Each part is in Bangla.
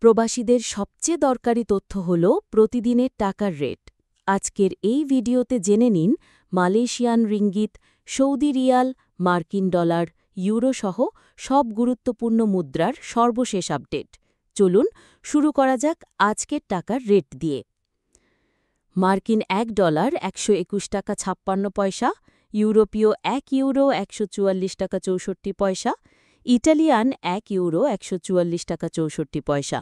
প্রবাসীদের সবচেয়ে দরকারি তথ্য হল প্রতিদিনের টাকার রেট। আজকের এই ভিডিওতে জেনে নিন মালয়েশিয়ান রিঙ্গিত, সৌদি রিয়াল, মার্কিন ডলার, ইউরো সহ সব গুরুত্বপূর্ণ মুদ্রার সর্বশেষ আপডেট। চলুন শুরু করা যাক আজকের টাকার রেট দিয়ে। মার্কিন $1 121 টাকা 56 পয়সা, ইউরোপীয় €1 144 টাকা 64 পয়সা, ইটালিয়ান €1 144 টাকা 64 পয়সা,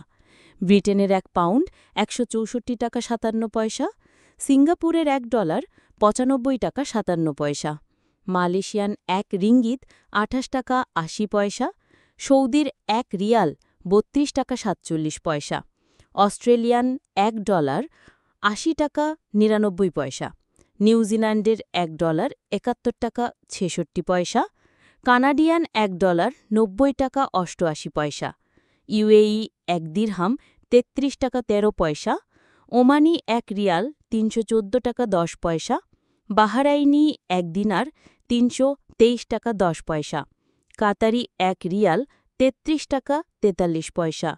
ব্রিটেনের £1 164 টাকা 57 পয়সা, সিঙ্গাপুরের $1 95 টাকা 57 পয়সা, মালয়েশিয়ান এক রিঙ্গিত 28 টাকা 80 পয়সা, সৌদির এক রিয়াল 32 টাকা 47 পয়সা, অস্ট্রেলিয়ান $1 80 টাকা 99 পয়সা, নিউজিল্যান্ডের $1 71 টাকা 66 পয়সা, কানাডিয়ান $1 90 টাকা 88 পয়সা, ইউএই এক দিরহাম 33 টাকা 13 পয়সা, ওমানি এক রিয়াল 314 টাকা 10 পয়সা, বাহরাইনি এক দিনার 323 টাকা 10 পয়সা, কাতারি এক রিয়াল 33 টাকা 43 পয়সা,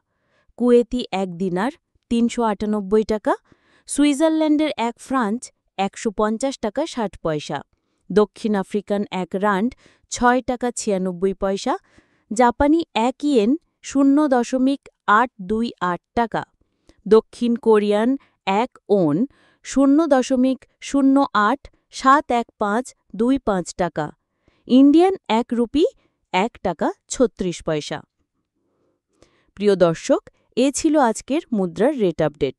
কুয়েতি এক দিনার 398 টাকা, সুইজারল্যান্ডের এক ফ্রাঞ্চ 150 টাকা 60 পয়সা, দক্ষিণ আফ্রিকান এক রান্ড 6 টাকা 96 পয়সা, জাপানি এক ইয়েন 0.828 টাকা, দক্ষিণ কোরিয়ান এক ওন 0.08-71525 টাকা, ইন্ডিয়ান এক রুপি 1 টাকা 36 পয়সা। প্রিয় দর্শক, এ ছিল আজকের মুদ্রার রেট আপডেট।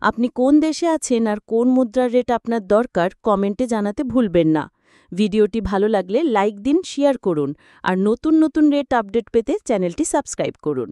আপনি কোন দেশে আছেন আর কোন মুদ্রার রেট আপনার দরকার কমেন্টে জানাতে ভুলবেন না। ভিডিওটি ভালো লাগলে লাইক দিন, শেয়ার করুন আর নতুন নতুন রেট আপডেট পেতে চ্যানেলটি সাবস্ক্রাইব করুন।